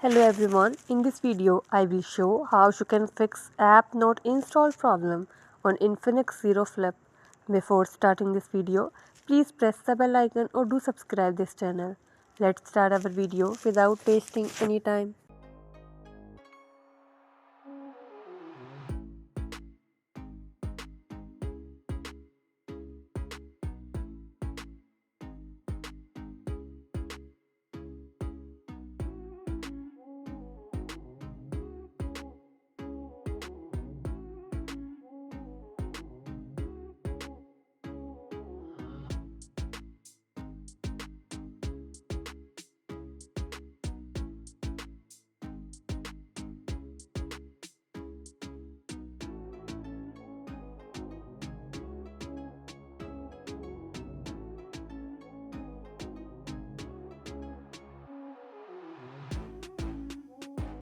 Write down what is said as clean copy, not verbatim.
Hello everyone, in this video I will show how you can fix app not installed problem on Infinix Zero Flip. Before starting this video, please press the bell icon or do subscribe this channel. Let's start our video without wasting any time.